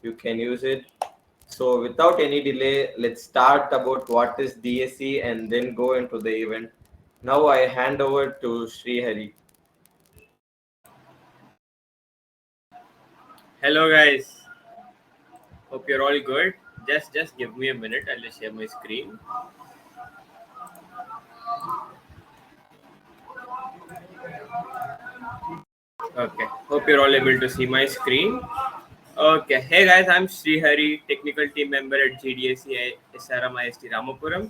you can use it. So without any delay, let's start about what is DSE and then go into the event. Now I hand over to Sri Hari. Hello guys, hope you're all good. Just give me a minute. I'll just share my screen. Okay, hope you're all able to see my screen. Okay, hey guys, I'm Sri Hari, technical team member at GDSE SRM IST Ramapuram.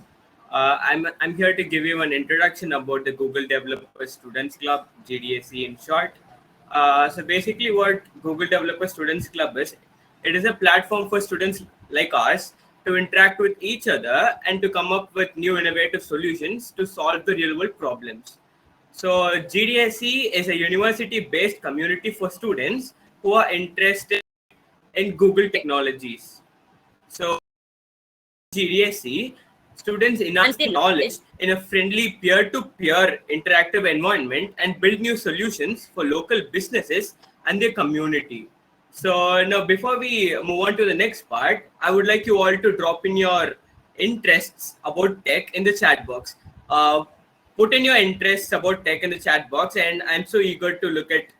I'm here to give you an introduction about the Google Developer Students Club, GDSE in short. So basically, what Google Developer Students Club is, it is a platform for students like us to interact with each other and to come up with new innovative solutions to solve the real world problems. So GDSE is a university-based community for students who are interested in Google technologies. So GDSE, students enhance their knowledge in a friendly peer-to-peer interactive environment and build new solutions for local businesses and their community. So now before we move on to the next part, I would like you all to drop in your interests about tech in the chat box. Put in your interests about tech in the chat box, and I'm so eager to look at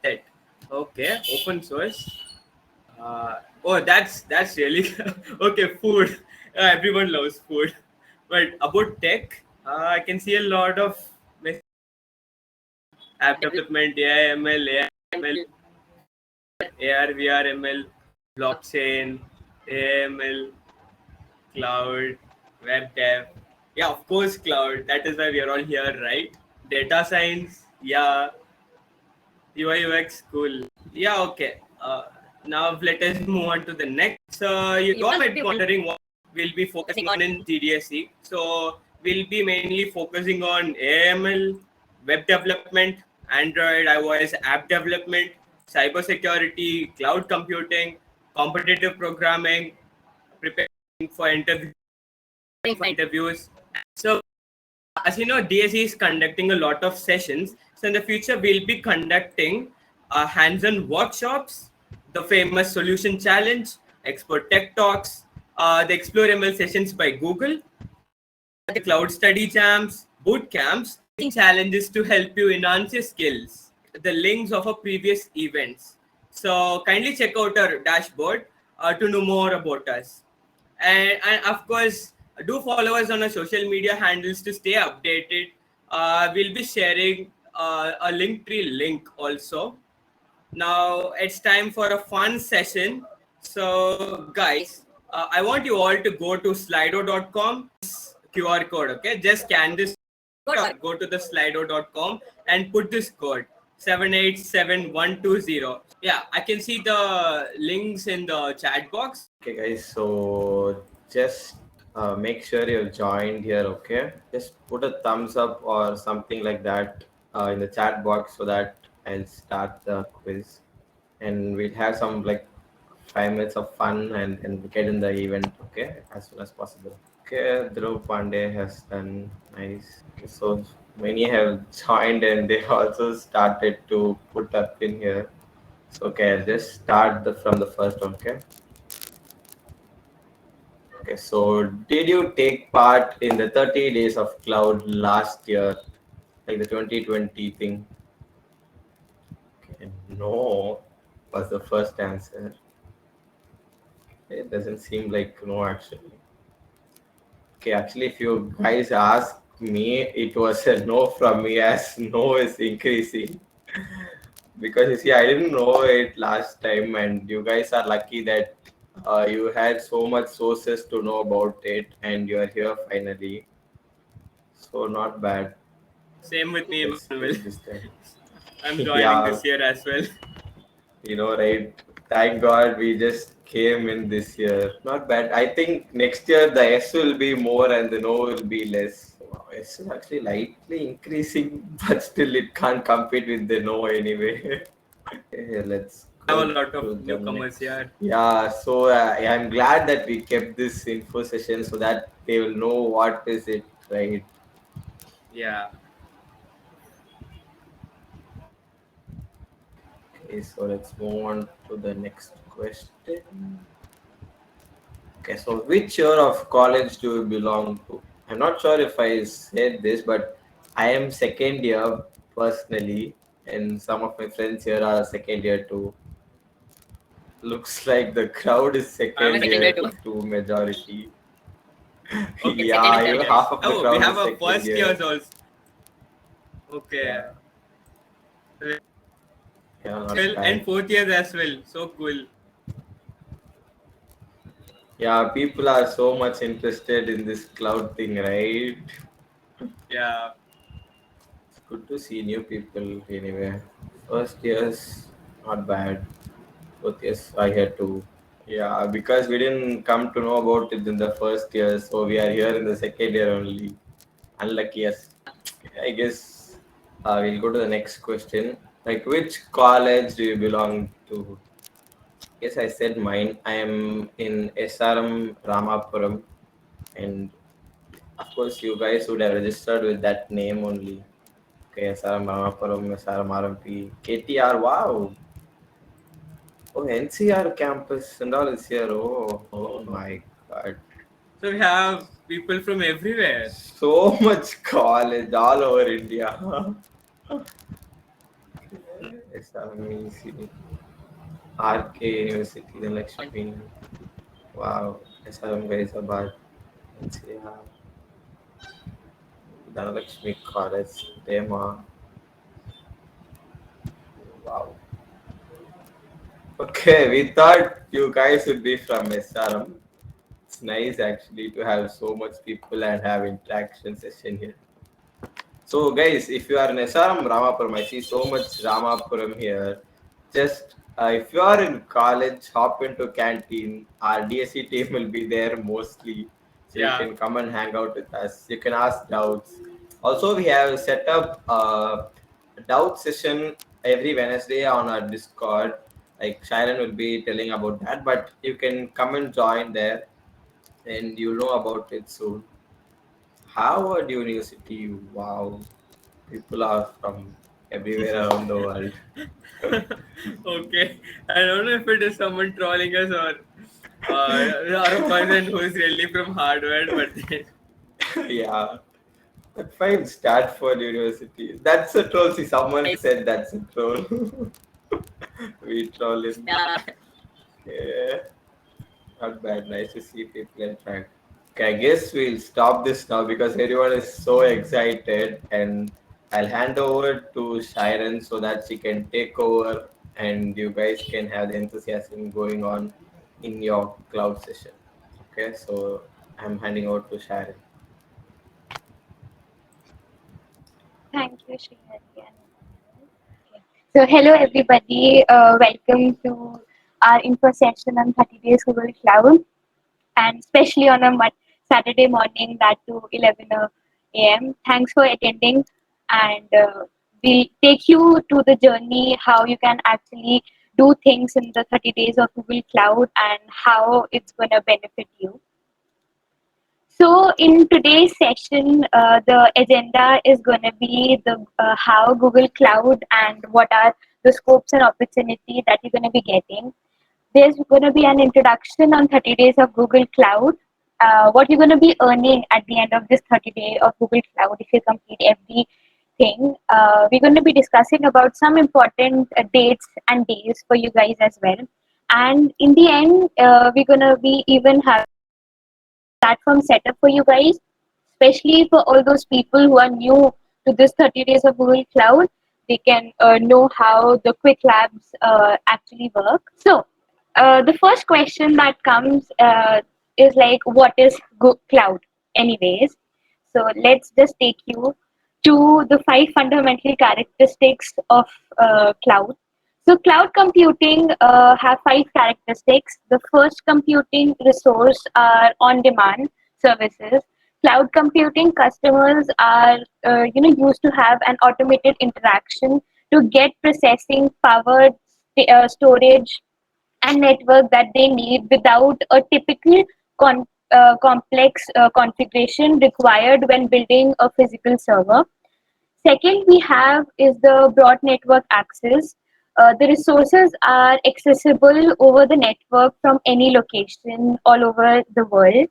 that. Okay, open source. Oh, that's really okay. Food. Everyone loves food, but about tech, I can see a lot of app development, AI, ML, AI, ML, AR, VR, ML, blockchain, AML, cloud, web dev. Yeah, of course, cloud. That is why we are all here, right? Data science. Yeah, UI UX, cool. Yeah, okay. Now let us move on to the next. So you all might be wondering what we'll be focusing on in GDSE. So we'll be mainly focusing on AML, web development, Android, iOS app development, cybersecurity, cloud computing, competitive programming, preparing for interviews. So as you know, DSE is conducting a lot of sessions. So in the future, we'll be conducting hands-on workshops, the famous solution challenge, expert tech talks, the Explore ML sessions by Google, the cloud study jams, boot camps, challenges to help you enhance your skills. The links of our previous events. So kindly check out our dashboard to know more about us. And of course, do follow us on our social media handles to stay updated. We'll be sharing a Linktree link also. Now it's time for a fun session. So, guys, I want you all to go to slido.com QR code. Okay, just scan this code, go to the slido.com and put this code 787120. Yeah, I can see the links in the chat box. Okay, guys. So just make sure you've joined here. Okay, just put a thumbs up or something like that in the chat box so that I'll start the quiz, and we'll have some like 5 minutes of fun and get in the event. Okay, as soon as possible. Okay, Dhruv Pandey has done nice. Okay, so many have joined and they also started to put up in here. So okay, I'll just start from the first one. Okay. Okay, so did you take part in the 30 days of cloud last year, like the 2020 thing? Okay, no was the first answer. It doesn't seem like no actually. Okay, actually, if you guys ask me, it was a no from me as no is increasing. Because you see, I didn't know it last time, and you guys are lucky that you had so much sources to know about it, and you are here finally. So not bad. Same with me, Let's Emmanuel. take this time. I'm joining Yeah, this year as well. right. Thank God we just came in this year. Not bad. I think next year the S will be more and the no will be less. Wow, S is actually lightly increasing, but still it can't compete with the no anyway. Okay, let's I have a go lot of to the newcomers next. here. Yeah, so I'm glad that we kept this info session so that they will know what is it, right? Yeah. Okay, so let's move on to the next question. Okay, so which year of college do you belong to? I'm not sure if I said this, but I am second year personally, and some of my friends here are second year too. Looks like the crowd is I'm a second second year year too. to majority. Okay, Second Yeah, and third even half years. of the oh, we crowd have is a second first years year. also. Okay, Yeah, yeah, not well, and bad. fourth years as well. So cool. Yeah, people are so much interested in this cloud thing, right? Yeah. It's good to see new people anyway. First years, not bad. Fourth years, I had to. Yeah, because we didn't come to know about it in the first year, so we are here in the second year only. Unlucky us. I guess we'll go to the next question. Like, which college do you belong to? Yes, I said mine. I am in SRM Ramapuram, and of course, you guys would have registered with that name only. Okay, SRM Ramapuram, SRM RMP, KTR. Wow. Oh, NCR campus and all is here. Oh my God. So we have people from everywhere. So much college all over India. SRM, RK University, the Lakshmi. Wow. SRM Gaizabad, NCR, Dhanalakshmi College, Dema. Wow. Okay, we thought you guys would be from SRM. It's nice actually to have so much people and have interaction session here. So guys, if you are in SRM Ramapuram, I see so much Ramapuram here. Just if you are in college, hop into canteen. Our DSC team will be there mostly, so you Yeah. can come and hang out with us. You can ask doubts. Also, we have set up a doubt session every Wednesday on our Discord. Like Sharon will be telling about that, but you can come and join there, and you'll know about it soon. Harvard University, wow, people are from everywhere around the world. Okay. I don't know if it is someone trolling us or a person who is really from Harvard, but Yeah, but fine, Stanford University. That's a troll. See, someone said that's a troll. We troll him. Yeah. Yeah, not bad. Nice to see people interact. Okay, I guess we'll stop this now because everyone is so excited, and I'll hand over to Sharon so that she can take over and you guys can have the enthusiasm going on in your cloud session. Okay, so I'm handing over to Sharon. Thank you, Srihari. So, hello everybody. Welcome to our info session on 30 Days Google Cloud, and especially on a Saturday morning, that to 11 a.m. Thanks for attending, and we'll take you to the journey how you can actually do things in the 30 days of Google Cloud and how it's going to benefit you. So in today's session, the agenda is going to be the how Google Cloud and what are the scopes and opportunity that you're going to be getting. There's going to be an introduction on 30 days of Google Cloud, what you're going to be earning at the end of this 30 day of Google Cloud if you complete everything. We're going to be discussing about some important dates and days for you guys as well. And in the end, we're going to be even having platform setup for you guys, especially for all those people who are new to this 30 days of Google Cloud. They can know how the quick labs actually work. So, the first question that comes is like, what is cloud, anyways? So, let's just take you to the 5 fundamental characteristics of cloud. So, cloud computing have 5 characteristics. The first computing resource are on-demand services. Cloud computing customers are used to have an automated interaction to get processing power, storage, and network that they need without a typical complex configuration required when building a physical server. Second, we have is the broad network access. The resources are accessible over the network from any location all over the world.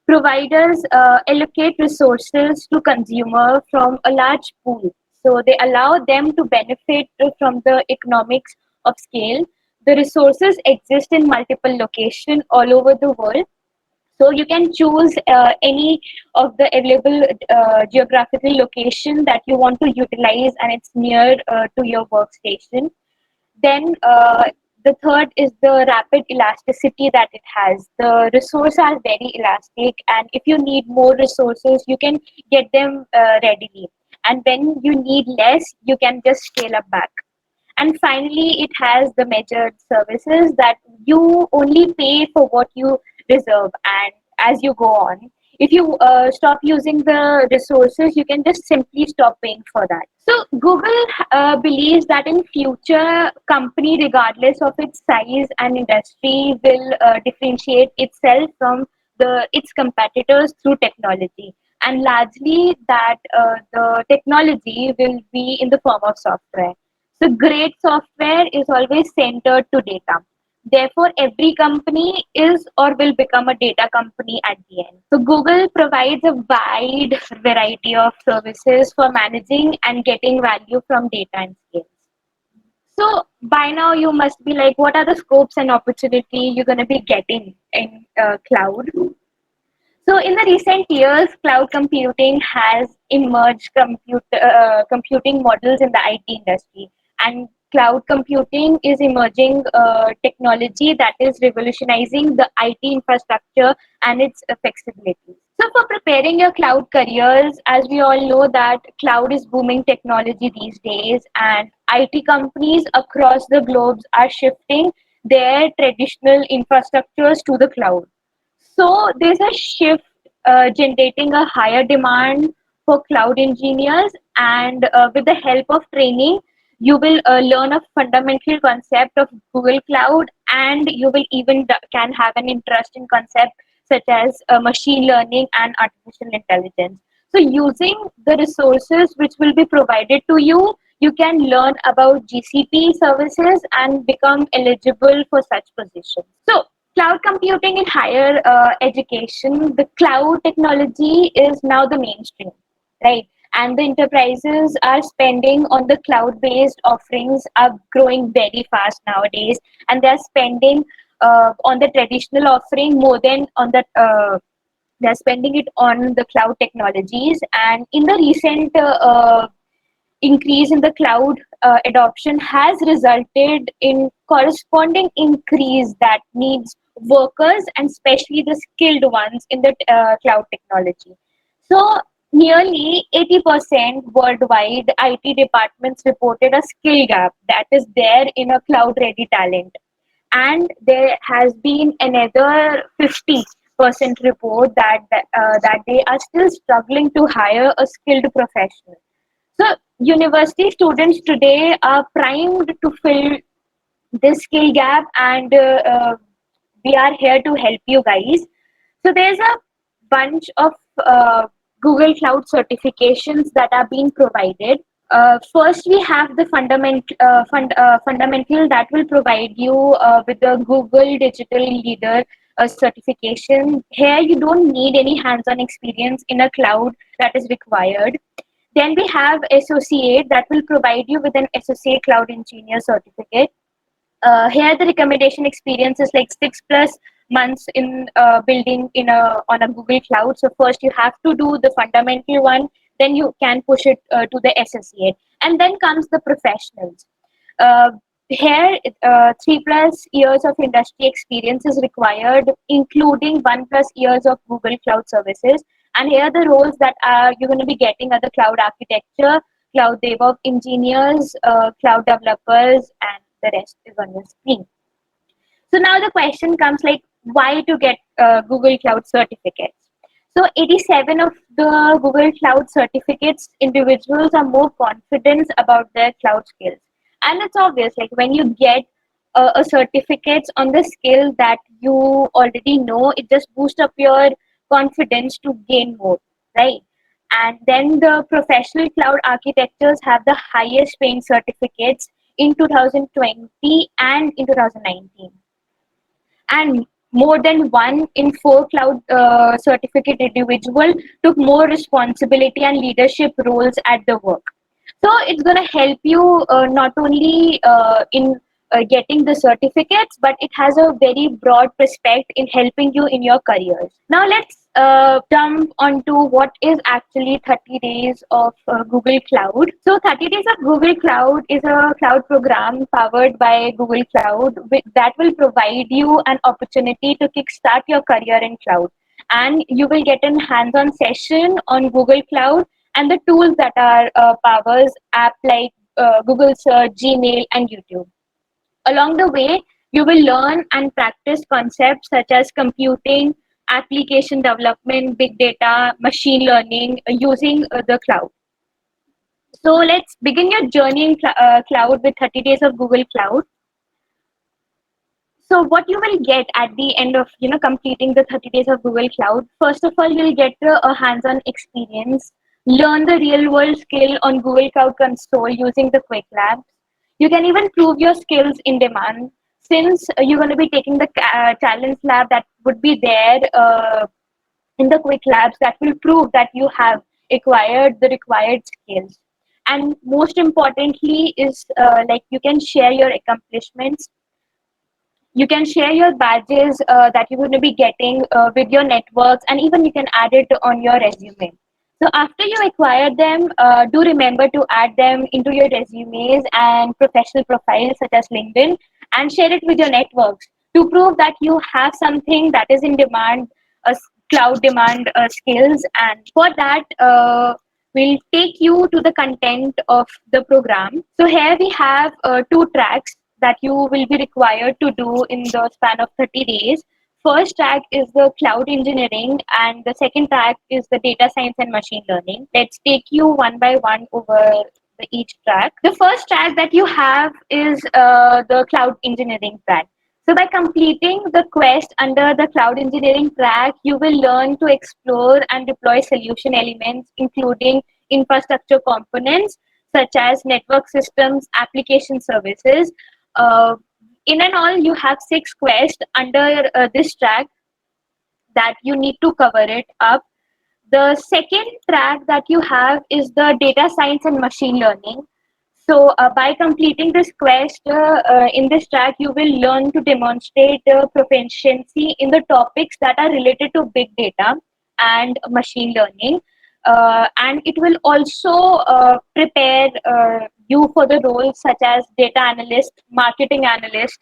Providers allocate resources to consumer from a large pool. So they allow them to benefit from the economics of scale. The resources exist in multiple locations all over the world. So you can choose any of the available geographical location that you want to utilize and it's near to your workstation. Then the third is the rapid elasticity that it has. The resources are very elastic, and if you need more resources, you can get them readily. And when you need less, you can just scale up back. And finally, it has the measured services that you only pay for what you deserve. And as you go on, if you stop using the resources, you can just simply stop paying for that. So Google believes that in future, company, regardless of its size and industry, will differentiate itself from its competitors through technology. And largely, that the technology will be in the form of software. So great software is always centered to data. Therefore, every company is or will become a data company at the end. So Google provides a wide variety of services for managing and getting value from data and scales. So by now you must be like, what are the scopes and opportunity you're going to be getting in cloud? So in the recent years, cloud computing has emerged computing models in the IT industry, and cloud computing is emerging technology that is revolutionizing the IT infrastructure and its flexibility. So for preparing your cloud careers, as we all know that cloud is booming technology these days, and IT companies across the globes are shifting their traditional infrastructures to the cloud. So there's a shift generating a higher demand for cloud engineers, and with the help of training, you will learn a fundamental concept of Google Cloud, and you will even can have an interest in concept such as machine learning and artificial intelligence. So using the resources which will be provided to you, you can learn about GCP services and become eligible for such positions. So cloud computing in higher education, the cloud technology is now the mainstream, right? And the enterprises are spending on the cloud based offerings are growing very fast nowadays, and they're spending on the traditional offering more than on the they're spending it on the cloud technologies. And in the recent increase in the cloud adoption has resulted in corresponding increase that needs workers, and especially the skilled ones in the cloud technology. So nearly 80% worldwide IT departments reported a skill gap that is there in a cloud ready talent, and there has been another 50% report that they are still struggling to hire a skilled professional. So university students today are primed to fill this skill gap, and we are here to help you guys. So there's a bunch of Google Cloud certifications that are being provided. First, we have the fundamental that will provide you with the Google Digital Leader certification. Here, you don't need any hands-on experience in a cloud that is required. Then we have associate that will provide you with an associate cloud engineer certificate. Here the recommendation experience is like 6+ months in building in a on a Google Cloud. So first you have to do the fundamental one, then you can push it to the associate, and then comes the professionals. Uh, Here, 3+ years of industry experience is required, including 1+ years of Google Cloud services. And here, the roles that you're going to be getting are the cloud architecture, cloud DevOps engineers, cloud developers, and the rest is on your screen. So now the question comes like, why to get Google Cloud certificates? So 87 of the Google Cloud certificates individuals are more confident about their cloud skills. And it's obvious, like when you get a certificates on the skill that you already know, it just boosts up your confidence to gain more, right? And then the professional cloud architectures have the highest paying certificates in 2020 and in 2019. And more than 1 in 4 cloud certificate individual took more responsibility and leadership roles at the work. So it's going to help you not only in getting the certificates, but it has a very broad perspective in helping you in your careers. Now let's jump onto what is actually 30 days of Google Cloud. So 30 days of Google Cloud is a cloud program powered by Google Cloud that will provide you an opportunity to kickstart your career in cloud. And you will get a hands-on session on Google Cloud and the tools that are powers app like Google Search, Gmail, and YouTube. Along the way, you will learn and practice concepts such as computing, application development, big data, machine learning using the cloud. So let's begin your journey in cloud with 30 days of Google Cloud. So what you will get at the end of completing the 30 days of Google Cloud, first of all, you'll get a hands-on experience, learn the real-world skill on Google Cloud Console using the Quick Labs. You can even prove your skills in demand since you're going to be taking the challenge lab that would be there in the Quick Labs that will prove that you have acquired the required skills. And most importantly is like you can share your accomplishments. You can share your badges that you're going to be getting with your networks, and even you can add it on your resume. So after you acquire them, do remember to add them into your resumes and professional profiles such as LinkedIn, and share it with your networks to prove that you have something that is in demand, cloud demand skills. And for that, we'll take you to the content of the program. So here we have 2 tracks that you will be required to do in the span of 30 days. First track is the cloud engineering, and the second track is the data science and machine learning. Let's take you one by one over each track. The first track that you have is the cloud engineering track. So by completing the quest under the cloud engineering track, you will learn to explore and deploy solution elements, including infrastructure components such as network systems, application services. In and all, you have 6 quests under this track that you need to cover it up. The second track that you have is the data science and machine learning. So by completing this quest in this track, you will learn to demonstrate proficiency in the topics that are related to big data and machine learning. And it will also prepare you for the roles such as data analyst, marketing analyst,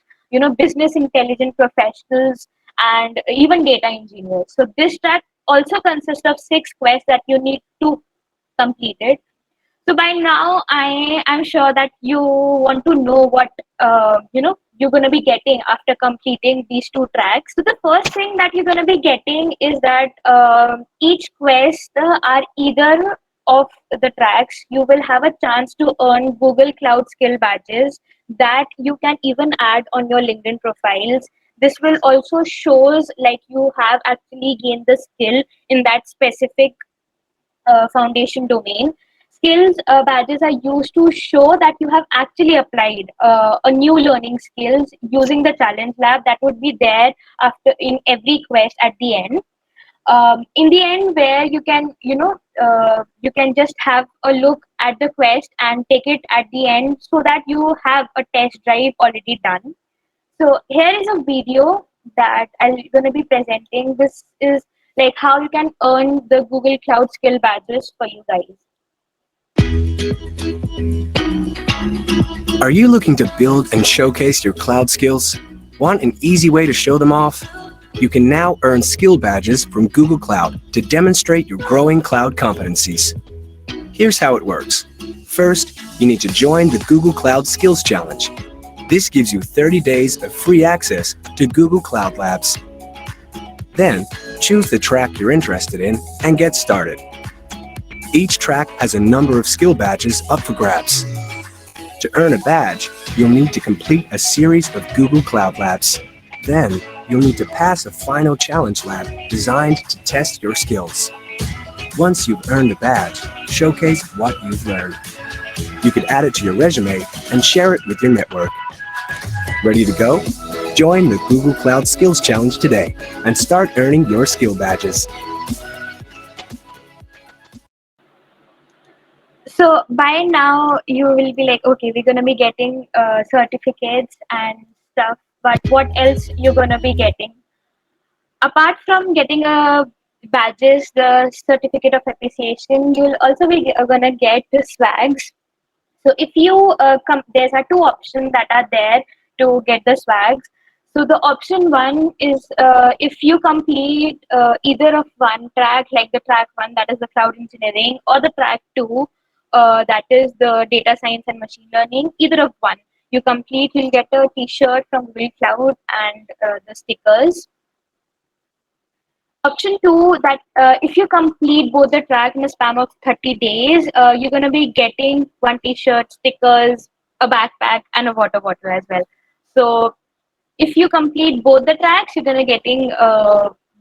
business intelligence professionals, and even data engineers. So this track also consists of 6 quests that you need to complete it. So by now, I am sure that you want to know what you're going to be getting after completing these 2 tracks. So the first thing that you're going to be getting is that each quest are either of the tracks, you will have a chance to earn Google Cloud skill badges that you can even add on your LinkedIn profiles. This will also shows like you have actually gained the skill in that specific foundation domain. Skills badges are used to show that you have actually applied a new learning skills using the challenge lab that would be there after in every quest at the end. In the end, where you can you can just have a look at the quest and take it at the end so that you have a test drive already done. So here is a video that I'm going to be presenting. This is like how you can earn the Google Cloud skill badges for you guys. Are you looking to build and showcase your cloud skills? Want an easy way to show them off? You can now earn skill badges from Google Cloud to demonstrate your growing cloud competencies. Here's how it works. First, you need to join the Google Cloud Skills Challenge. This gives you 30 days of free access to Google Cloud Labs. Then, choose the track you're interested in and get started. Each track has a number of skill badges up for grabs. To earn a badge, you'll need to complete a series of Google Cloud Labs. Then, you'll need to pass a final challenge lab designed to test your skills. Once you've earned a badge, showcase what you've learned. You could add it to your resume and share it with your network. Ready to go? Join the Google Cloud Skills Challenge today and start earning your skill badges. So by now you will be like, okay, we're gonna be getting certificates and stuff, but what else you're gonna be getting? Apart from getting a badges, the certificate of appreciation, you'll also be gonna get the swags. So if you there's are two options that are there to get the swags. So the option one is if you complete either of one track, like the track one, that is the cloud engineering, or the track two, that is the data science and machine learning. Either of one you complete, you'll get a T-shirt from Google Cloud and the stickers. Option two, that if you complete both the track in a span of 30 days, you're going to be getting one T-shirt, stickers, a backpack, and a water bottle as well. So if you complete both the tracks, you're going to getting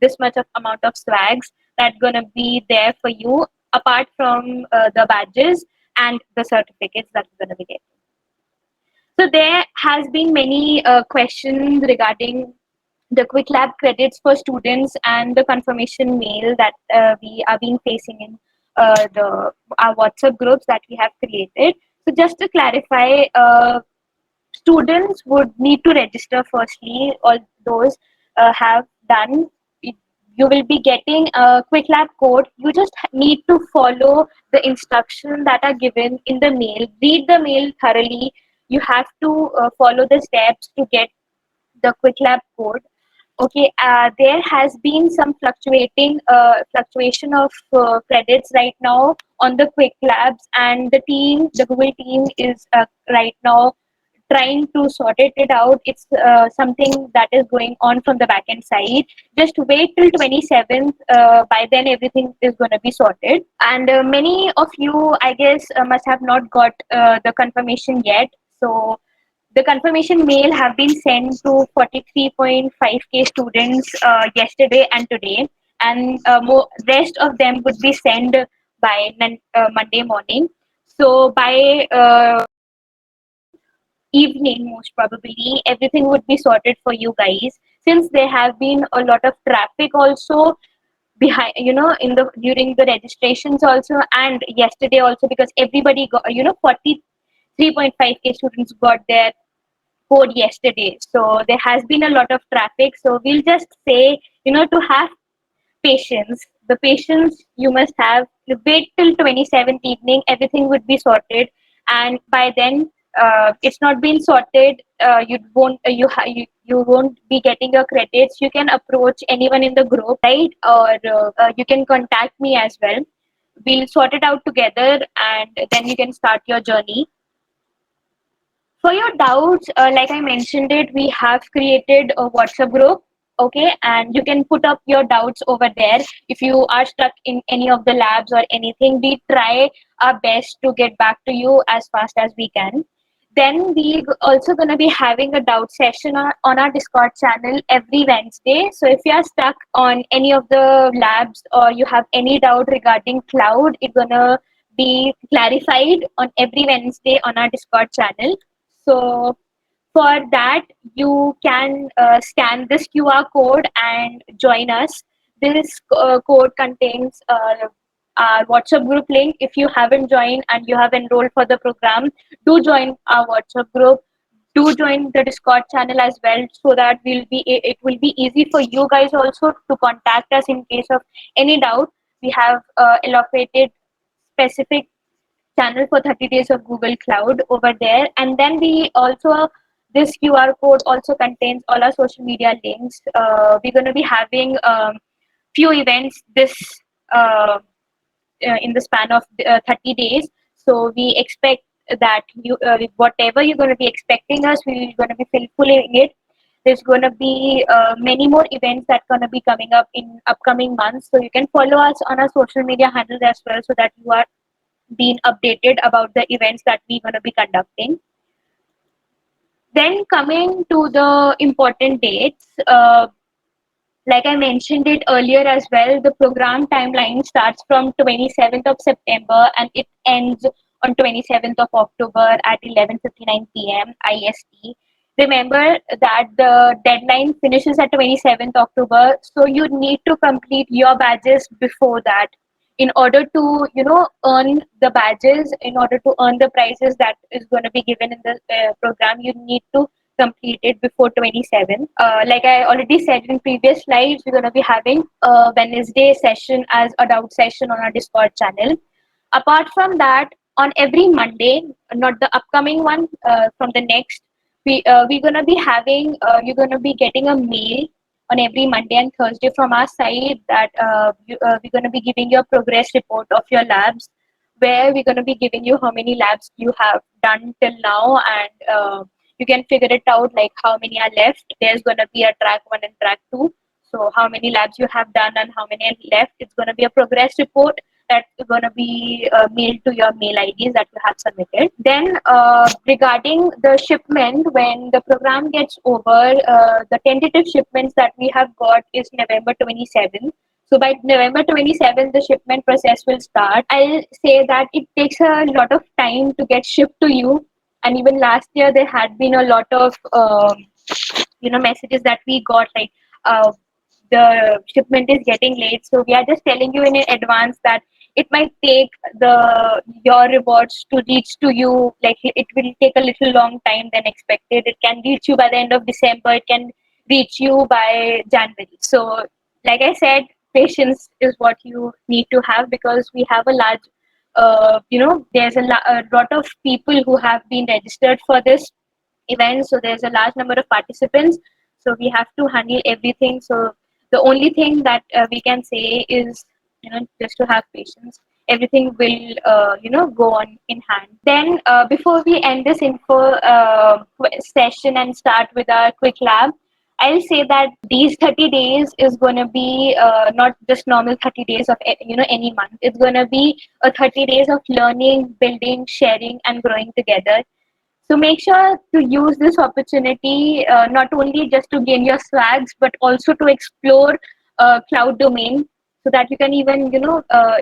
this much of amount of swags that's going to be there for you, apart from the badges and the certificates that you're going to be getting. So there has been many questions regarding the quick lab credits for students and the confirmation mail that we are being facing in our WhatsApp groups that we have created. So just to clarify, students would need to register firstly. All those have done. You will be getting a quick lab code. You just need to follow the instructions that are given in the mail. Read the mail thoroughly. You have to follow the steps to get the quick lab code. Okay, there has been some fluctuation of credits right now on the quick labs, and the Google team is right now trying to sort it out. It's something that is going on from the backend side. Just wait till 27th. By then, everything is going to be sorted. And many of you, I guess, must have not got the confirmation yet. So the confirmation mail have been sent to 43.5k students yesterday and today, and rest of them would be sent by Monday morning. So by evening, most probably, everything would be sorted for you guys. Since there have been a lot of traffic also behind, in the during the registrations also, and yesterday also, because everybody got, 43.5k students got their code yesterday. So there has been a lot of traffic. So we'll just say, to have patience. The patience you must have. You wait till 27th evening, everything would be sorted, and by then, it's not been sorted. You won't you won't be getting your credits. You can approach anyone in the group, right? Or you can contact me as well. We'll sort it out together, and then you can start your journey. For your doubts, like I mentioned it, we have created a WhatsApp group, okay, and you can put up your doubts over there. If you are stuck in any of the labs or anything, we try our best to get back to you as fast as we can. Then we also going to be having a doubt session on our Discord channel every Wednesday. So if you are stuck on any of the labs or you have any doubt regarding cloud, it's going to be clarified on every Wednesday on our Discord channel. So for that, you can scan this QR code and join us. This code contains our WhatsApp group link. If you haven't joined and you have enrolled for the program, do join our WhatsApp group. Do join the Discord channel as well, so that it will be easy for you guys also to contact us in case of any doubt. We have allocated specific channel for 30 days of Google Cloud over there. And then we also, this QR code also contains all our social media links. We're going to be having few events this in the span of 30 days. So we expect that you whatever you're going to be expecting us, we're going to be fulfilling it. There's going to be many more events that going to be coming up in upcoming months. So you can follow us on our social media handles as well, so that you are being updated about the events that we're going to be conducting. Then coming to the important dates, like I mentioned it earlier as well, the program timeline starts from 27th of September and it ends on 27th of October at 11:59 p.m. IST. Remember that the deadline finishes at 27th October, so you need to complete your badges before that in order to earn the badges, in order to earn the prizes that is going to be given in the program. You need to complete it before 27. Like I already said in previous slides, we're going to be having a Wednesday session as a doubt session on our Discord channel. Apart from that, on every Monday, not the upcoming one, from the next, we're gonna be having you're gonna be getting a mail on every Monday and Thursday from our side that we're gonna be giving you a progress report of your labs, where we're gonna be giving you how many labs you have done till now, and you can figure it out like how many are left. There's gonna be a track 1 and track 2. So how many labs you have done and how many are left. It's gonna be a progress report that's going to be mailed to your mail IDs that you have submitted. Then, regarding the shipment, when the program gets over, the tentative shipments that we have got is November 27th. So by November 27th, the shipment process will start. I'll say that it takes a lot of time to get shipped to you. And even last year, there had been a lot of messages that we got like, the shipment is getting late. So we are just telling you in advance that it might take your rewards to reach to you. Like it will take a little long time than expected. It can reach you by the end of December. It can reach you by January. So, like I said, patience is what you need to have, because we have a large, there's a lot of people who have been registered for this event. So there's a large number of participants. So we have to handle everything. So the only thing that we can say is, just to have patience. Everything will, go on in hand. Then, before we end this info session and start with our quick lab, I'll say that these 30 days is going to be not just normal 30 days of any month. It's going to be a 30 days of learning, building, sharing, and growing together. So make sure to use this opportunity not only just to gain your swags, but also to explore cloud domain, so that you can even,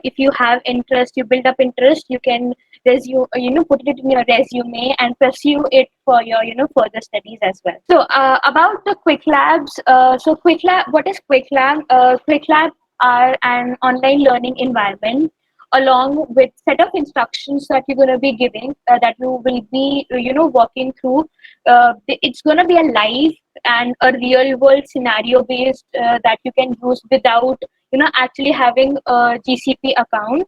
if you have interest, you build up interest, you can put it in your resume and pursue it for your, further studies as well. So about the quick labs, what is quick lab? Quick lab are an online learning environment along with set of instructions that you're going to be giving, that you will be walking through. It's going to be a live and a real world scenario based, that you can use without actually having a GCP account.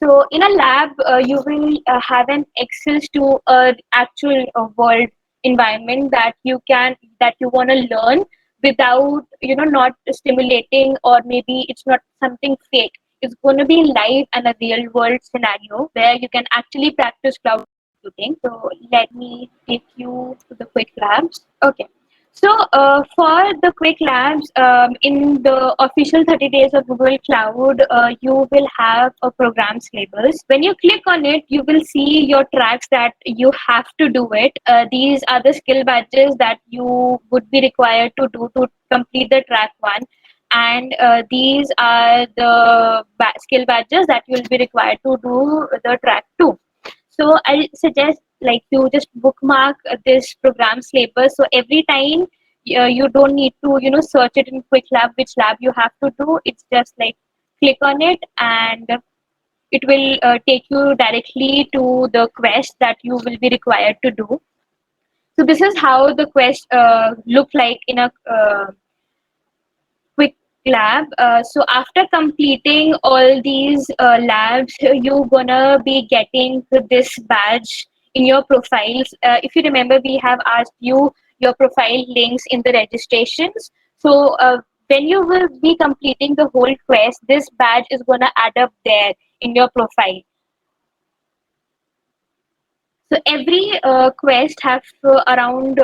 So in a lab, you will have an access to an actual world environment that you want to learn without not stimulating, or maybe it's not something fake. It's going to be live and a real world scenario where you can actually practice cloud computing. So let me take you to the quick labs. Okay. So for the quick labs, in the official 30 days of Google Cloud, you will have a program syllabus. When you click on it, you will see your tracks that you have to do it. These are the skill badges that you would be required to do to complete the track 1. And these are the skill badges that you will be required to do the track 2. So I suggest like you just bookmark this program syllabus. So every time you don't need to search it in quick lab which lab you have to do. It's just like click on it and it will take you directly to the quest that you will be required to do. So this is how the quest look like in a quick lab. So after completing all these labs, you're gonna be getting this badge in your profiles. If you remember, we have asked you your profile links in the registrations. So when you will be completing the whole quest, this badge is gonna add up there in your profile. So every quest have around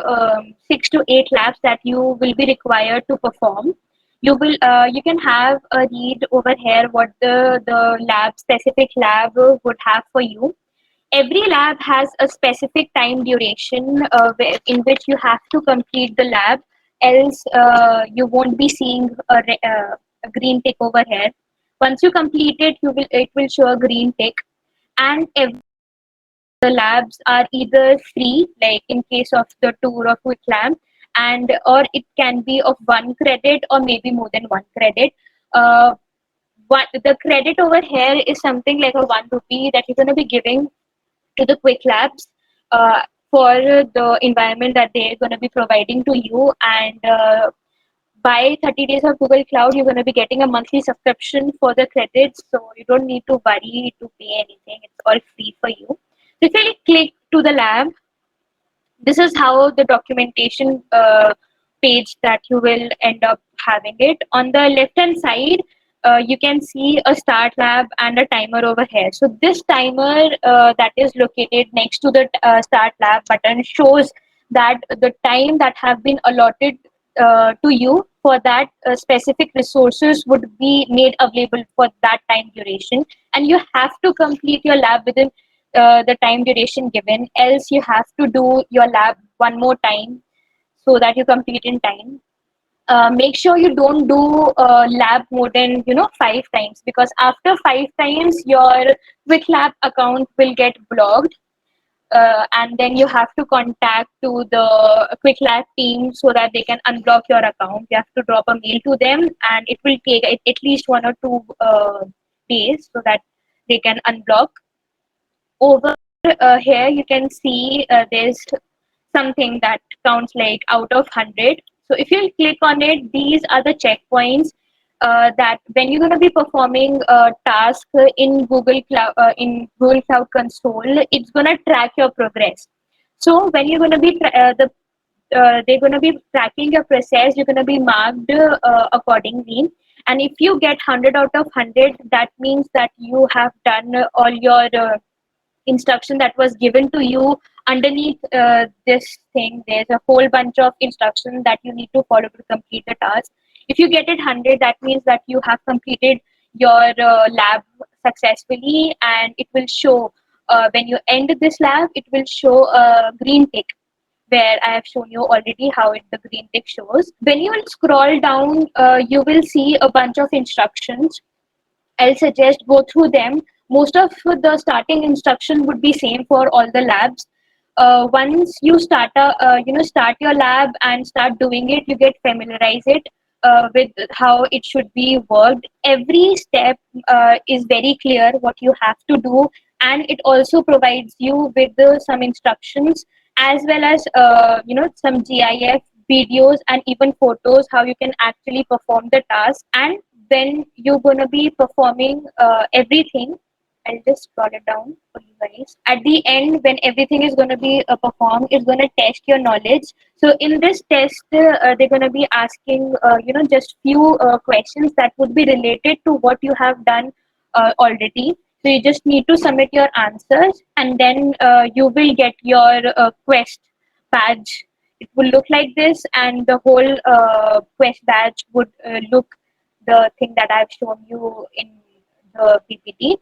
6 to 8 labs that you will be required to perform. You can have a read over here what the specific lab would have for you. Every lab has a specific time duration in which you have to complete the lab, else you won't be seeing a green tick over here. Once you complete it, it will show a green tick, and every the labs are either free, like in case of the tour or quick lab, and or it can be of 1 credit or maybe more than 1 credit. What the credit over here is something like a 1 rupee that you're going to be giving to the quick labs for the environment that they're going to be providing to you, and by 30 days of Google Cloud, you're going to be getting a monthly subscription for the credits, so you don't need to worry to pay anything. It's all free for you. So if you click to the lab, this is how the documentation page that you will end up having it. On the left hand side, you can see a start lab and a timer over here. So this timer that is located next to the start lab button shows that the time that have been allotted to you for that specific resources would be made available for that time duration, and you have to complete your lab within the time duration given, else you have to do your lab one more time so that you complete in time. Make sure you don't do lab more than 5 times, because after 5 times your quick lab account will get blocked, and then you have to contact to the quick lab team so that they can unblock your account. You have to drop a mail to them, and it will take at least 1 or 2 days so that they can unblock. Over here you can see there's something that counts like out of 100. So if you click on it, these are the checkpoints that when you're going to be performing a task in Google Cloud Console, it's going to track your progress. So when you're going to be they're going to be tracking your process, you're going to be marked accordingly. And if you get 100 out of 100, that means that you have done all your instruction that was given to you. Underneath this thing, there's a whole bunch of instructions that you need to follow to complete the task. If you get it 100, that means that you have completed your lab successfully, and it will show when you end this lab, it will show a green tick, where I have shown you already how the green tick shows. When you will scroll down, you will see a bunch of instructions. I'll suggest go through them. Most of the starting instruction would be same for all the labs. Once you start your lab and start doing it, you get familiarize it with how it should be worked. Every step is very clear what you have to do, and it also provides you with some instructions, as well as some GIF videos and even photos how you can actually perform the task. And when you're going to be performing everything, I'll just scroll it down for you guys. At the end, when everything is going to be performed, it's going to test your knowledge. So in this test, they're going to be asking just few questions that would be related to what you have done already. So you just need to submit your answers, and then you will get your quest badge. It will look like this, and the whole quest badge would look the thing that I've shown you in the PPT.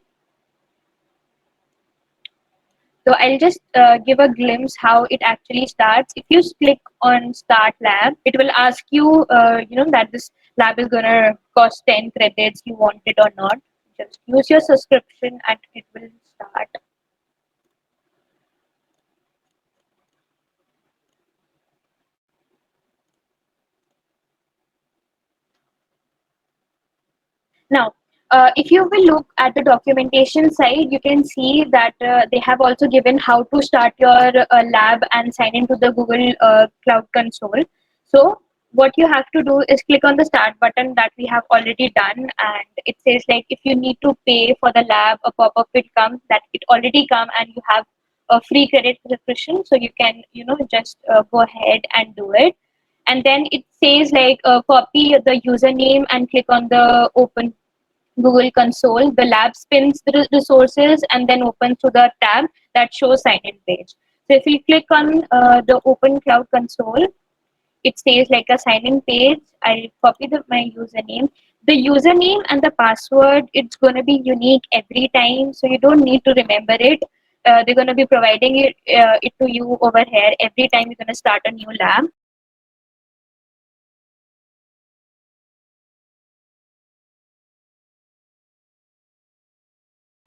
So I'll just give a glimpse how it actually starts. If you click on Start Lab, it will ask you, that this lab is gonna cost 10 credits. You want it or not? Just use your subscription, and it will start. Now, if you will look at the documentation side, you can see that they have also given how to start your lab and sign into the Google Cloud Console. So what you have to do is click on the start button that we have already done, and it says like if you need to pay for the lab, a pop-up will come that it already come, and you have a free credit subscription, so you can just go ahead and do it. And then it says like copy the username and click on the open Google Console. The lab spins the resources and then opens to the tab that shows sign in page. So if you click on the open cloud console, it says like a sign in page. I copy my username. The username and the password, it's going to be unique every time, so you don't need to remember it. They're going to be providing it to you over here every time you're going to start a new lab.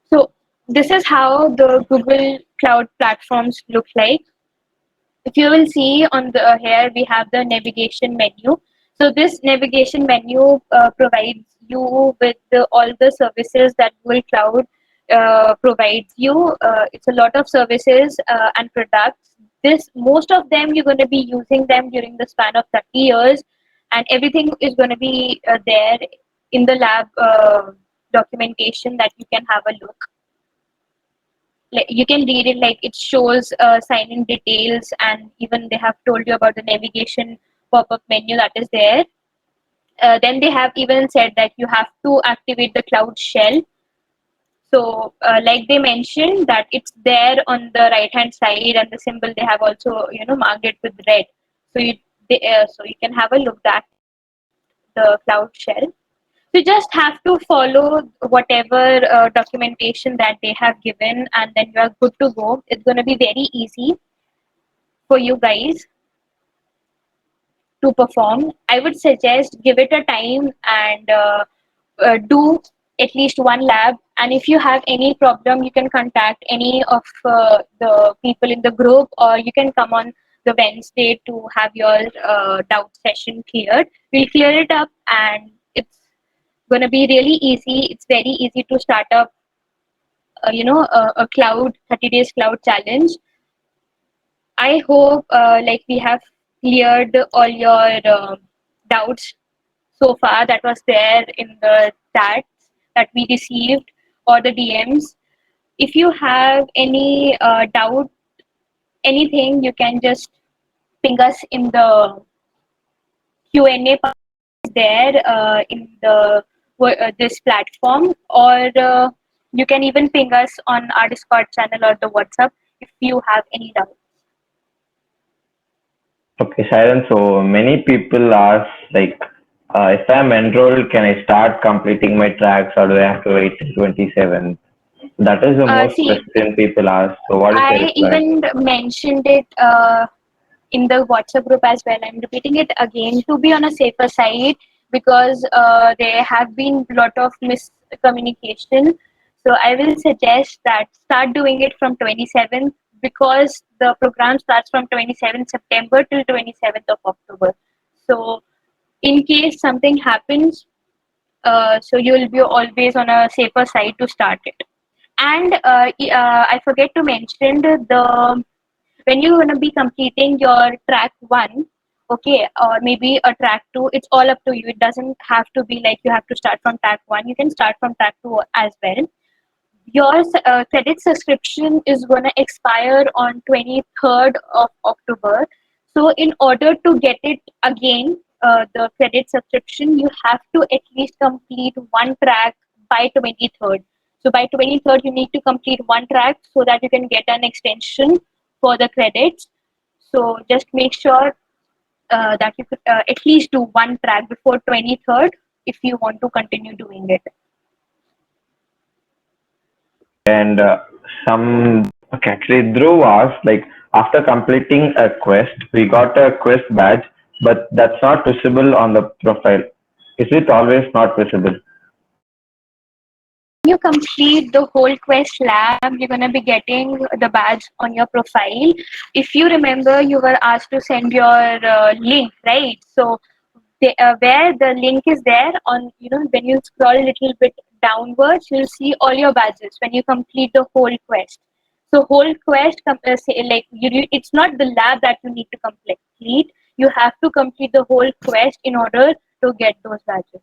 So this is how the Google Cloud platforms look like. If you will see on the here, we have the navigation menu. So this navigation menu provides you with all the services that Google Cloud provides you. It's a lot of services and products. This most of them you're going to be using them during the span of 30 years, and everything is going to be there in the lab documentation that you can have a look. Like you can read it, like it shows sign in details, and even they have told you about the navigation pop-up menu that is there. Then they have even said that you have to activate the cloud shell. So like they mentioned that it's there on the right hand side, and the symbol they have also marked it with red. So so you can have a look at the cloud shell. You just have to follow whatever documentation that they have given, and then you are good to go. It's going to be very easy for you guys to perform. I would suggest give it a time and do at least one lab. And if you have any problem, you can contact any of the people in the group, or you can come on the Wednesday to have your doubt session cleared. We'll clear it up, and it's going to be really easy. It's very easy to start up a cloud 30 days cloud challenge. I hope like we have cleared all your doubts so far that was there in the chats that we received or the DMs. If you have any doubt, anything, you can just ping us in the Q&A part there in the this platform, or you can even ping us on our Discord channel or the WhatsApp if you have any doubt. Okay, Sharon. So many people ask, like, if I'm enrolled, can I start completing my tracks, or do I have to wait till 27? That is the most See, question people ask. So what is the I reply? even mentioned it in the WhatsApp group as well. I'm repeating it again to be on a safer side, because there have been a lot of miscommunication. So I will suggest that start doing it from 27th, because the program starts from 27th September till 27th of October. So in case something happens, so you will be always on a safer side to start it. And I forget to mention the when you're going to be completing your track 1, okay, or maybe a track 2, it's all up to you. It doesn't have to be like you have to start from track 1. You can start from track 2 as well. Your credit subscription is going to expire on 23rd of October. So in order to get it again, the credit subscription, you have to at least complete one track by 23rd. So by 23rd, you need to complete one track so that you can get an extension for the credits. So just make sure that you could at least do one track before 23rd if you want to continue doing it. And okay, actually, Dhruv asked, like, after completing a quest, we got a quest badge, but that's not visible on the profile. Is it always not visible? You complete the whole quest lab, you're going to be getting the badge on your profile. If you remember, you were asked to send your link, right? So where the link is there on, when you scroll a little bit downwards, you'll see all your badges when you complete the whole quest. So whole quest, it's not the lab that you need to complete. You have to complete the whole quest in order to get those badges.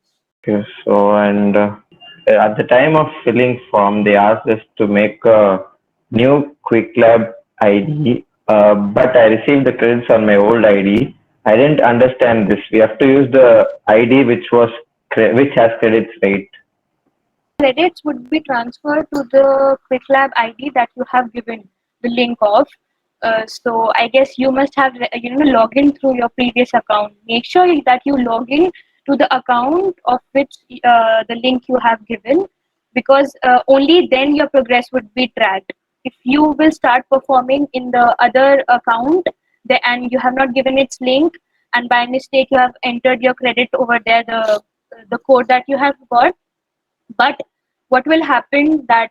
Okay, so and at the time of filling form, they asked us to make a new QuickLab ID, but I received the credits on my old ID. I didn't understand this. We have to use the ID which has credits, right? Credits would be transferred to the QuickLab ID that you have given the link of. So I guess you must have log in through your previous account. Make sure that you log in to the account of which the link you have given, because only then your progress would be tracked. If you will start performing in the other account and you have not given its link, and by mistake you have entered your credit over there, the code that you have got, but what will happen that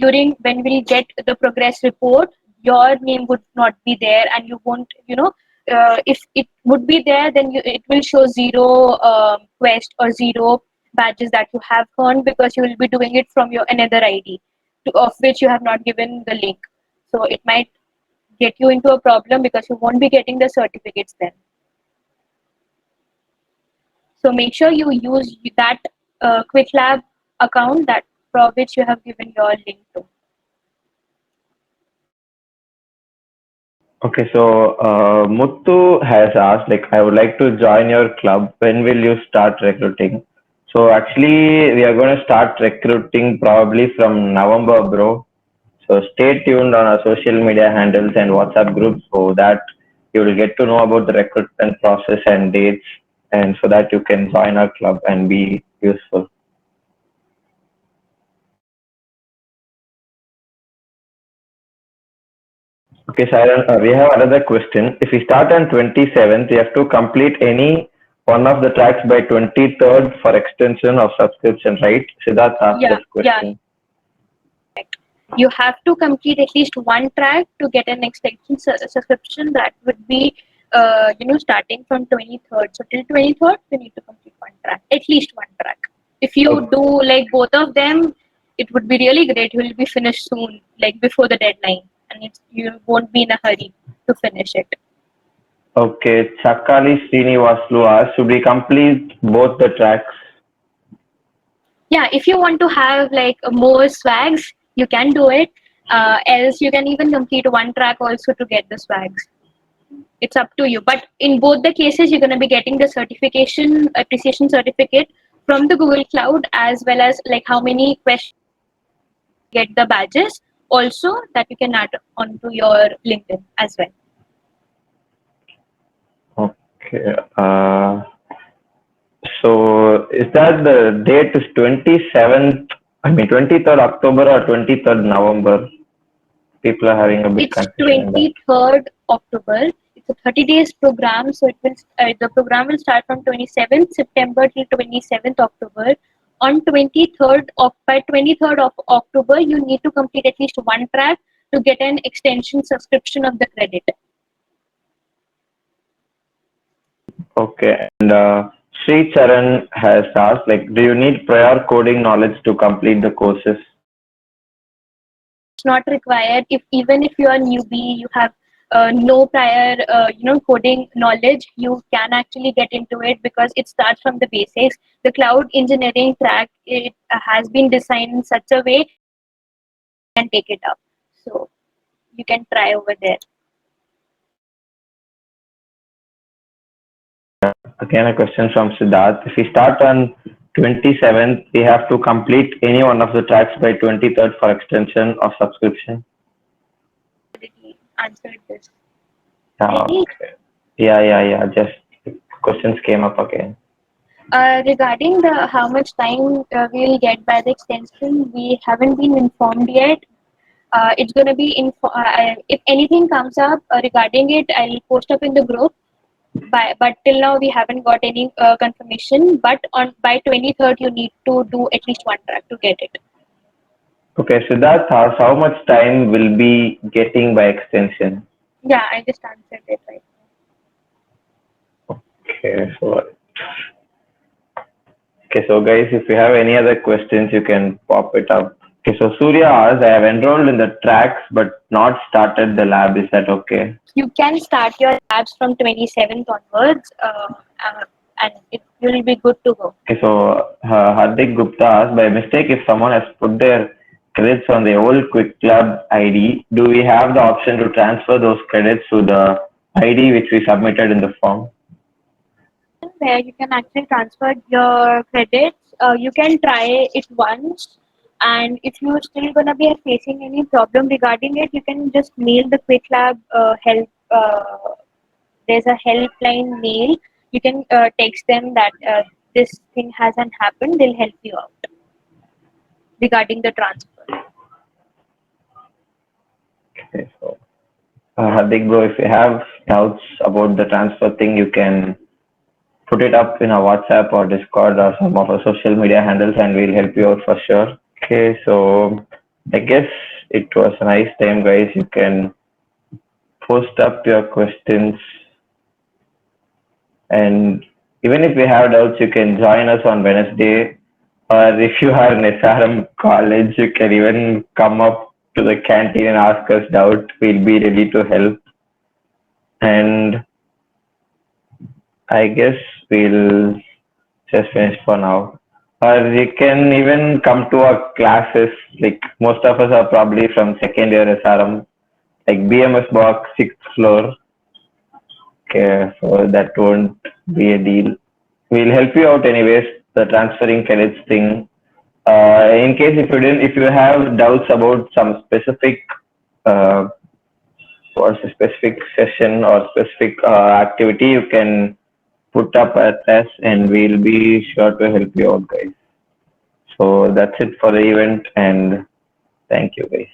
during when we'll get the progress report, your name would not be there, and you won't, if it would be there, then it will show zero quest or zero badges that you have earned, because you will be doing it from your another ID of which you have not given the link. So it might get you into a problem because you won't be getting the certificates then. So make sure you use that QuickLab account that for which you have given your link to. Okay, so Muthu has asked, like, I would like to join your club. When will you start recruiting? So actually, we are going to start recruiting probably from November, bro. So stay tuned on our social media handles and WhatsApp groups so that you will get to know about the recruitment process and dates, and so that you can join our club and be useful. Okay, Sharon, we have another question. If we start on 27th, we have to complete any one of the tracks by 23rd for extension of subscription, right? Siddharth asked Yeah, this question. you have to complete at least one track to get an extension subscription. That would be, starting from 23rd. So till 23rd, you need to complete one track, at least one track. If you Okay. do like both of them, it would be really great. You will be finished soon, like before the deadline, and you won't be in a hurry to finish it. Okay, Chakali Srinivaslu asked, should we complete both the tracks? Yeah, if you want to have like more swags, you can do it. Else, you can even complete one track also to get the swags. It's up to you. But in both the cases, you're going to be getting the certification, appreciation certificate from the Google Cloud, as well as like how many questions get the badges also that you can add onto your LinkedIn as well. Okay. So is that the date is 27th, I mean 23rd October or 23rd November? People are having a bit It's confusion in that. 23rd October. It's a 30 days program, so it will the program will start from 27th September till 27th October. On 23rd of by 23rd of October, you need to complete at least one track to get an extension subscription of the credit. Okay. And Sri Charan has asked, like, do you need prior coding knowledge to complete the courses? It's not required. If even if you are newbie, you have no prior coding knowledge, you can actually get into it because it starts from the basics. The cloud engineering track, it has been designed in such a way you can take it up, so you can try over there. Again, a question from Siddharth. If we start on 27th, we have to complete any one of the tracks by 23rd for extension or subscription. Already answered this. Okay. Yeah. Just questions came up again. Regarding the how much time we'll get by the extension, we haven't been informed yet. It's going to be if anything comes up regarding it, I'll post up in the group. But till now we haven't got any confirmation. But by 23rd, you need to do at least one track to get it. Okay, Siddharth asks, how much time will be getting by extension? Yeah, I just answered it right. Okay, so guys, if you have any other questions, you can pop it up. Okay, so Surya asks, I have enrolled in the tracks but not started the lab. Is that okay? You can start your labs from 27th onwards, and it will be good to go. Okay, so Hardik Gupta asked, by mistake, if someone has put their credits on the old QuickLab ID, do we have the option to transfer those credits to the ID which we submitted in the form? Where you can actually transfer your credits, you can try it once, and if you're still gonna be facing any problem regarding it, you can just mail the QuickLab help. There's a helpline mail. You can text them that this thing hasn't happened. They'll help you out regarding the transfer. Okay, so Hardik bro, if you have doubts about the transfer thing, you can put it up in our WhatsApp or Discord or some of our social media handles and we'll help you out for sure. Okay, so I guess it was a nice time, guys. You can post up your questions, and even if you have doubts, you can join us on Wednesday. Or if you are in SRM college, you can even come up to the canteen and ask us doubt. We'll be ready to help. And I guess we'll just finish for now. Or you can even come to our classes. Like most of us are probably from second year SRM, like BMS box, sixth floor. Okay, so that won't be a deal. We'll help you out anyways. The transferring credits thing. In case if you have doubts about some specific uh, or specific session or specific activity, you can put up at us, and we'll be sure to help you out, guys. So that's it for the event, and thank you, guys.